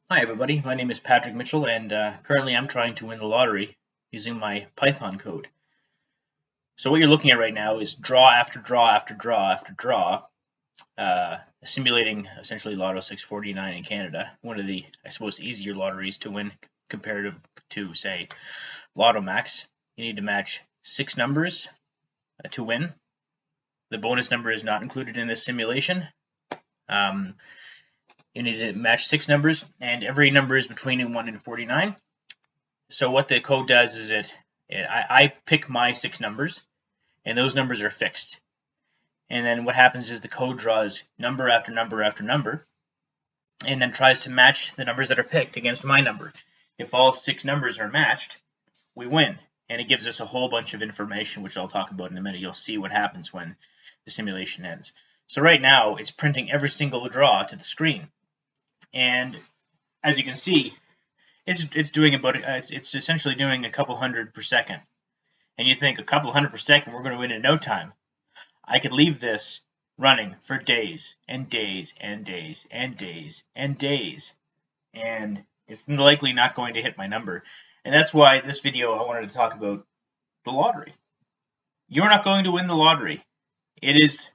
Hi everybody, my name is Patrick Mitchell and currently I'm trying to win the lottery using my Python code. So what you're looking at right now is draw after draw after draw after draw, simulating essentially Lotto 649 in Canada, one of the, I suppose, easier lotteries to win compared to, say, Lotto Max. You need to match 6 numbers to win. The bonus number is not included in this simulation. You need to match 6 numbers, and every number is between 1 and 49. So what the code does is I pick my 6 numbers, and those numbers are fixed. And then what happens is the code draws number after number after number, and then tries to match the numbers that are picked against my number. If all 6 numbers are matched, we win. And it gives us a whole bunch of information, which I'll talk about in a minute. You'll see what happens when the simulation ends. So right now, it's printing every single draw to the screen. And as you can see, it's doing it's essentially doing a couple hundred per second. And you think a couple hundred per second, we're going to win in no time. I could leave this running for days and days and days and days and days, and it's likely not going to hit my number. And that's why this video I wanted to talk about the lottery. You're not going to win the lottery. It is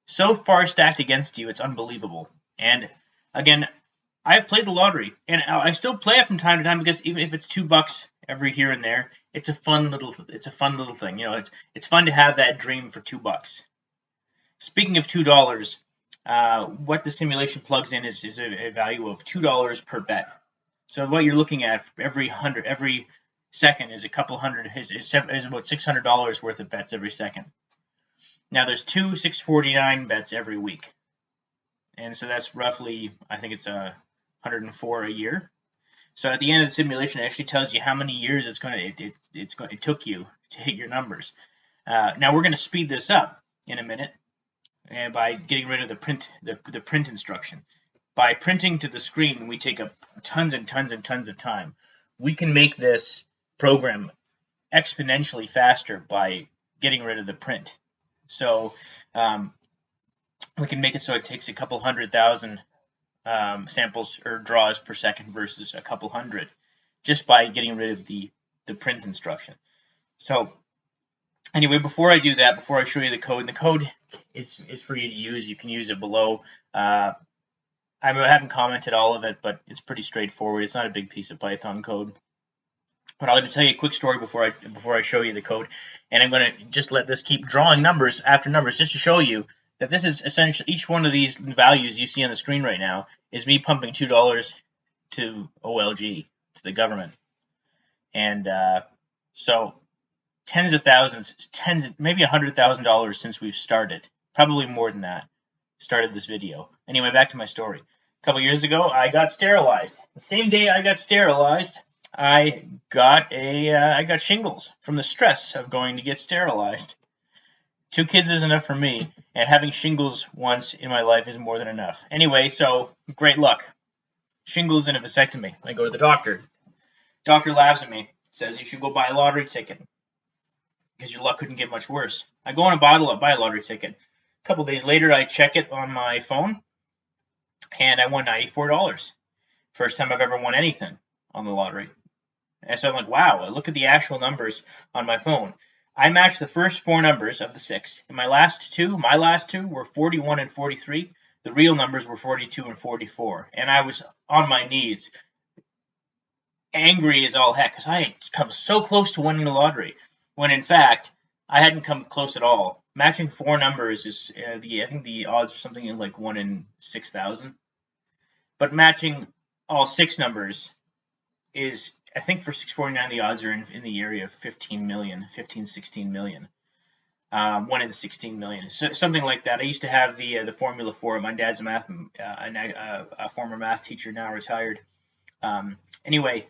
so far stacked against you, it's unbelievable. And again, I've played the lottery, and I still play it from time to time because even if it's $2 every here and there, it's a fun little thing. You know, it's fun to have that dream for $2. Speaking of $2, what the simulation plugs in is a value of $2 per bet. So what you're looking at every second is a couple hundred is about $600 worth of bets every second. Now there's 649 bets every week, and so that's roughly, I think it's 104 a year. So at the end of the simulation, it actually tells you how many years it took you to hit your numbers. Now we're going to speed this up in a minute, and by getting rid of the print instruction. By printing to the screen, we take up tons and tons and tons of time. We can make this program exponentially faster by getting rid of the print. So we can make it so it takes a couple 100,000 samples or draws per second versus a couple hundred, just by getting rid of the print instruction. So anyway, before I do that, before I show you the code is for you to use. You can use it below. I haven't commented all of it, but it's pretty straightforward. It's not a big piece of Python code. But I'll tell you a quick story before I show you the code, and I'm going to just let this keep drawing numbers after numbers just to show you that this is essentially each one of these values you see on the screen right now is me pumping $2 to OLG, to the government. And so tens of thousands, maybe $100,000 since we've started, probably more than that, started this video. Anyway, back to my story. A couple years ago, I got sterilized. The same day I got sterilized, I got shingles from the stress of going to get sterilized. 2 kids is enough for me, and having shingles once in my life is more than enough. Anyway, so great luck. Shingles and a vasectomy. I go to the doctor. Doctor laughs at me, says you should go buy a lottery ticket because your luck couldn't get much worse. I go on buy a lottery ticket. A couple days later, I check it on my phone, and I won $94. First time I've ever won anything on the lottery. And so I'm like, wow, look at the actual numbers on my phone. I matched the first 4 numbers of the 6. And my last two were 41 and 43. The real numbers were 42 and 44. And I was on my knees, angry as all heck, because I had come so close to winning the lottery, when in fact, I hadn't come close at all. Matching 4 numbers is, I think the odds are something like 1 in 6,000. But matching all 6 numbers is, I think for 649, the odds are in the area of 16 million. 1 in 16 million, so, something like that. I used to have the formula for it. My dad's a former math teacher, now retired. Anyway,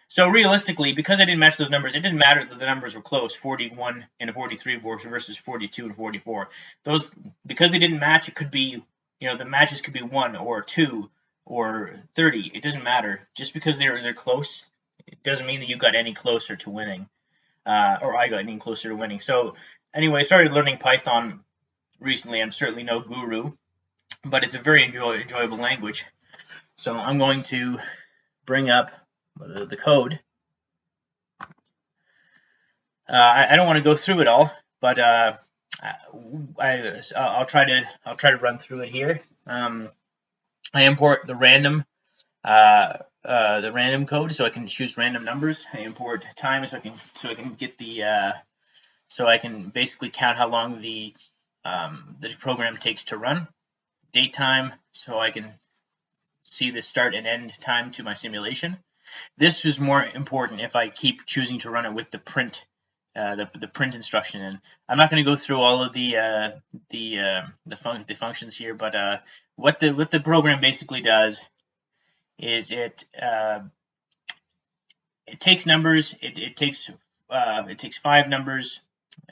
so realistically, because I didn't match those numbers, it didn't matter that the numbers were close, 41 and 43 versus 42 and 44. Those, because they didn't match, it could be, the matches could be 1 or 2 or 30. It doesn't matter. Just because they're close, it doesn't mean that you got any closer to winning, or I got any closer to winning. So anyway, I started learning Python recently. I'm certainly no guru, but it's a very enjoyable language. So I'm going to bring up the code. I don't want to go through it all, but I'll try to run through it here. I import the random code, so I can choose random numbers. I import time, so I can get the so I can basically count how long the program takes to run. Date time, so I can see the start and end time to my simulation. This is more important if I keep choosing to run it with the print print instruction. And I'm not going to go through all of the functions here, but what the program basically does is it takes numbers. It takes 5 numbers,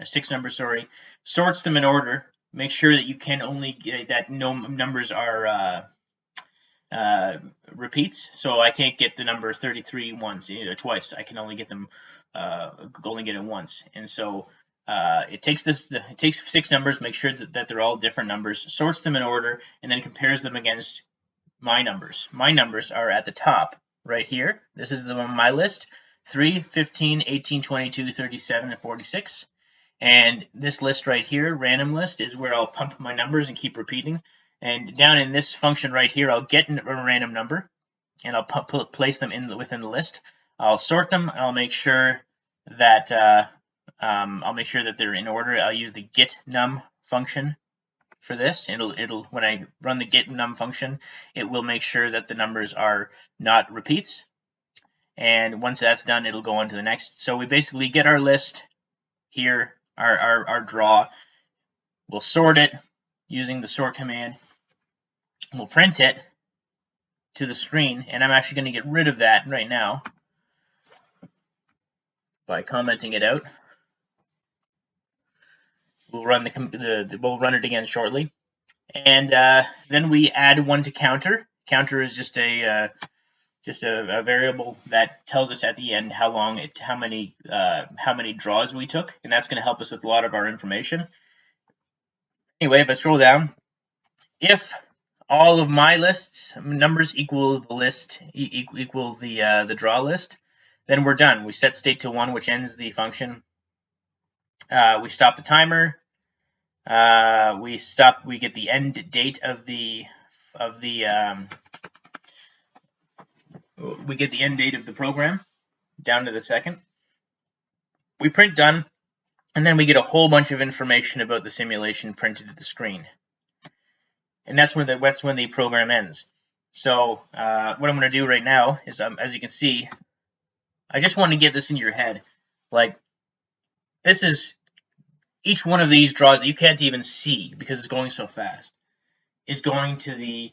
6 numbers, sorry, sorts them in order. Make sure that you can only get that no numbers are repeats. So I can't get the number 33 once, twice. I can only get them only get it once. And so it takes 6 numbers, make sure that they're all different numbers, sorts them in order, and then compares them against my numbers. My numbers are at the top right here. This is the mylist: 3, 15, 18, 22, 37, and 46. And this list right here, random list, is where I'll pump my numbers and keep repeating. And down in this function right here, I'll get a random number, and I'll place them within the list. I'll sort them. I'll make sure that they're in order. I'll use the getNum function for this. It'll when I run the getNum function, it will make sure that the numbers are not repeats. And once that's done, it'll go on to the next. So we basically get our list here, our draw. We'll sort it using the sort command. We'll print it to the screen, and I'm actually going to get rid of that right now by commenting it out. We'll run we'll run it again shortly, and then we add one to counter. Counter is just a variable that tells us at the end how many draws we took, and that's going to help us with a lot of our information. Anyway, if I scroll down, if all of my lists numbers equal the list equal the draw list, then we're done. We set state to 1, which ends the function. We stop the timer. We get the end date of the program down to the second. We print done, and then we get a whole bunch of information about the simulation printed to the screen. And that's when the program ends. So what I'm going to do right now is, as you can see, I just want to get this in your head. Like, this is each one of these draws that you can't even see because it's going so fast is going to the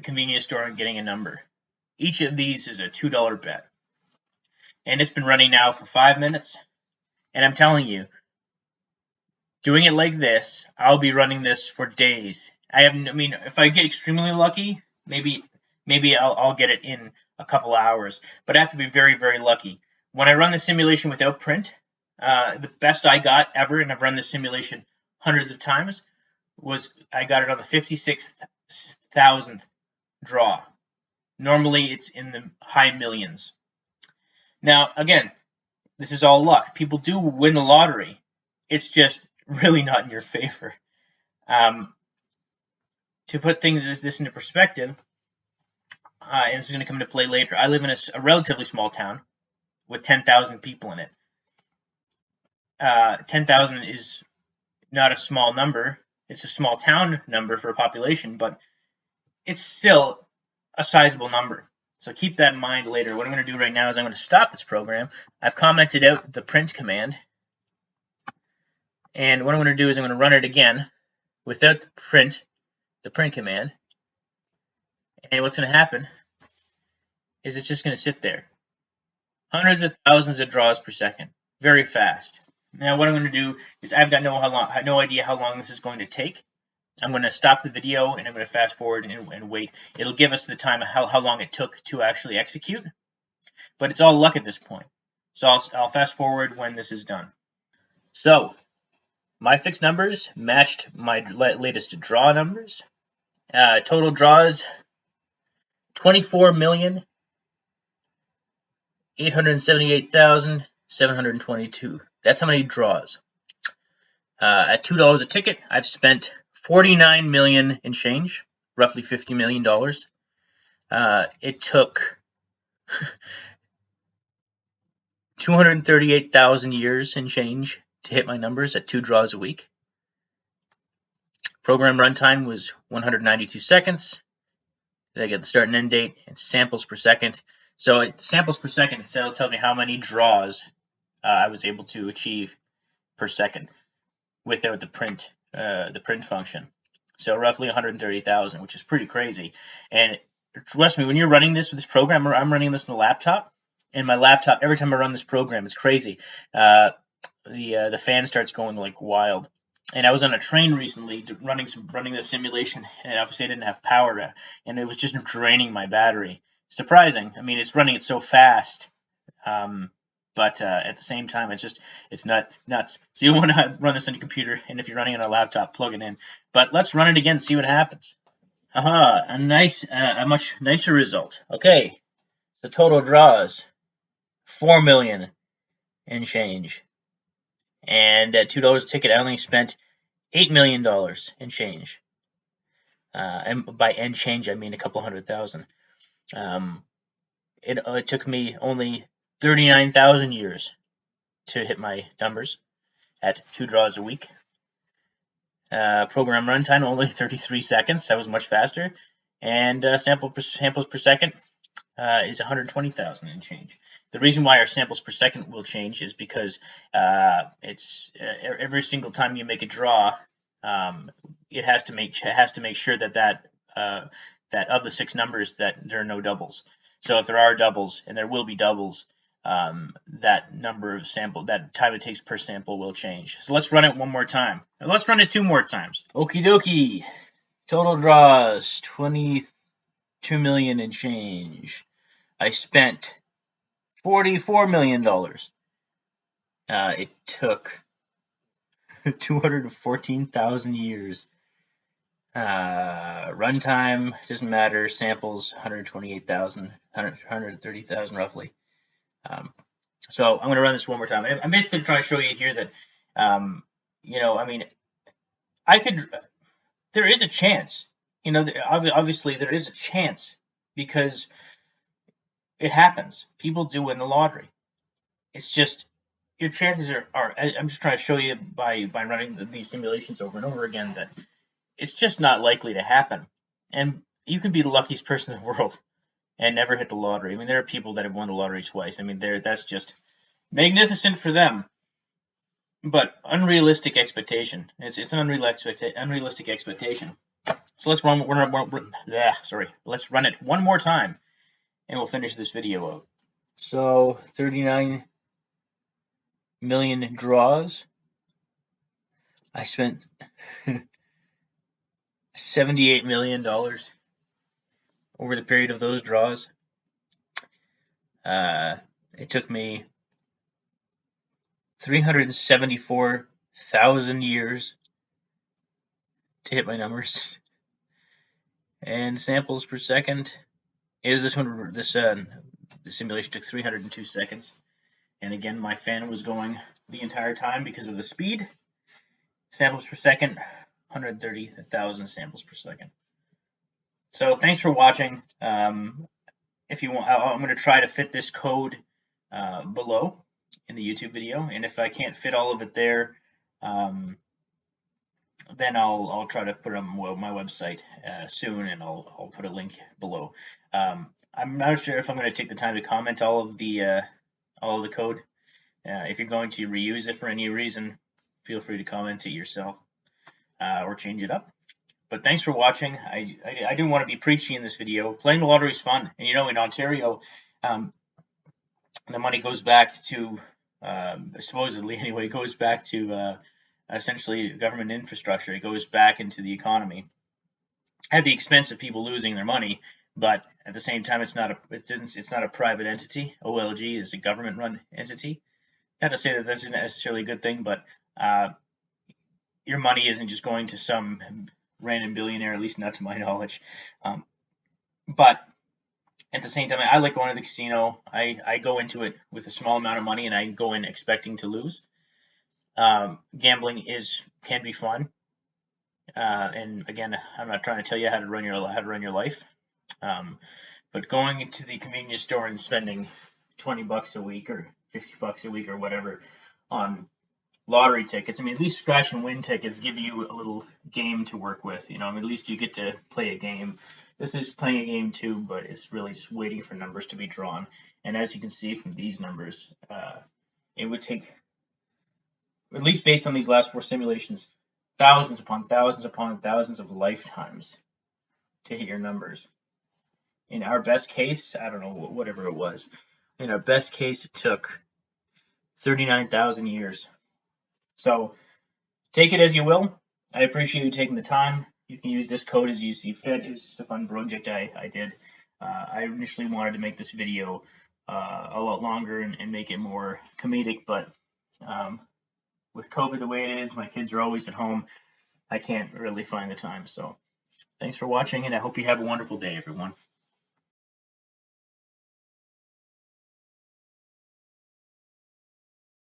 convenience store and getting a number. Each of these is a $2 bet, and it's been running now for 5 minutes. And I'm telling you, doing it like this, I'll be running this for days. If I get extremely lucky, maybe I'll get it in a couple hours, but I have to be very, very lucky. When I run the simulation without print, the best I got ever, and I've run this simulation hundreds of times, was I got it on the 56,000th draw. Normally, it's in the high millions. Now, again, this is all luck. People do win the lottery. It's just really not in your favor. To put this into perspective, and this is going to come into play later, I live in a relatively small town with 10,000 people in it. 10,000 is not a small number. It's a small town number for a population, but it's still a sizable number. So keep that in mind later. What I'm going to do right now is I'm going to stop this program. I've commented out the print command. And what I'm going to do is I'm going to run it again without the print command. And what's going to happen is it's just going to sit there. Hundreds of thousands of draws per second. Very fast. Now what I'm going to do is I have no idea how long this is going to take. I'm going to stop the video and I'm going to fast forward and wait. It'll give us the time of how long it took to actually execute. But it's all luck at this point. So I'll fast forward when this is done. So my fixed numbers matched my latest draw numbers. Total draws 24,878,722. That's how many draws. At $2 a ticket, I've spent 49 million in change, roughly $50 million. It took 238,000 years in change to hit my numbers at 2 draws a week. Program runtime was 192 seconds. Then I get the start and end date and samples per second. So samples per second, it'll tell me how many draws I was able to achieve per second without the print function. So roughly 130,000, which is pretty crazy. And trust me, when you're running this with this program, I'm running this on a laptop, and my laptop, every time I run this program, it's crazy. The fan starts going like wild. And I was on a train recently running the simulation, and obviously I didn't have power, and it was just draining my battery. Surprising. I mean, it's running it so fast, but at the same time, it's nuts. So you want to run this on your computer, and if you're running on a laptop, plug it in. But let's run it again, see what happens. Aha, a much nicer result. Okay, the total draws 4 million and change. And at $2 a ticket, I only spent $8 million in change. And by end change, I mean a couple 100,000. It took me only 39,000 years to hit my numbers at 2 draws a week. Program runtime only 33 seconds. That was much faster. And samples per second is 120,000 and change. The reason why our samples per second will change is because it's every single time you make a draw, it has to make sure that of the 6 numbers that there are no doubles. So if there are doubles, and there will be doubles, that time it takes per sample will change. So let's run it one more time. And let's run it 2 more times. Okie dokie. Total draws 22 million and change. I spent $44 million. It took 214,000 years. Runtime doesn't matter. Samples 128,000, 130,000 roughly. So I'm going to run this one more time. I'm basically trying to show you here that, I mean, there is a chance. Obviously there is a chance because it happens. People do win the lottery. It's just your chances are. I'm just trying to show you by running these simulations over and over again that it's just not likely to happen. And you can be the luckiest person in the world and never hit the lottery. I mean, there are people that have won the lottery twice. I mean, that's just magnificent for them, but unrealistic expectation. It's an unrealistic expectation. So let's run it one more time, and we'll finish this video out. So 39 million draws. I spent $78 million over the period of those draws. It took me 374,000 years to hit my numbers. And samples per second is this one. The simulation took 302 seconds. And again, my fan was going the entire time because of the speed. Samples per second, 130,000 samples per second. So thanks for watching. If you want, I'm going to try to fit this code below in the YouTube video, and if I can't fit all of it there, then I'll try to put it on my website soon, and I'll put a link below. I'm not sure if I'm going to take the time to comment all of the code. If you're going to reuse it for any reason, feel free to comment it yourself or change it up. But thanks for watching. I didn't want to be preachy in this video. Playing the lottery is fun, and in Ontario, the money goes back to supposedly anyway, goes back to essentially government infrastructure. It goes back into the economy at the expense of people losing their money. But at the same time, it's not a private entity. OLG is a government-run entity. Not to say that that's necessarily a good thing, but your money isn't just going to some random billionaire, at least not to my knowledge. But at the same time, I like going to the casino. I go into it with a small amount of money, and I go in expecting to lose. Gambling can be fun, and again, I'm not trying to tell you how to run your life. But going into the convenience store and spending $20 a week or $50 a week or whatever on lottery tickets. I mean, at least scratch and win tickets give you a little game to work with. I mean, at least you get to play a game. This is playing a game too, but it's really just waiting for numbers to be drawn. And as you can see from these numbers, it would take, at least based on these last 4 simulations, thousands upon thousands upon thousands of lifetimes to hit your numbers. In our best case, I don't know, whatever it was. In our best case, it took 39,000 years. So take it as you will. I appreciate you taking the time. You can use this code as you see fit. It was just a fun project I did. I initially wanted to make this video a lot longer and make it more comedic, but with COVID the way it is, my kids are always at home. I can't really find the time. So thanks for watching, and I hope you have a wonderful day, everyone.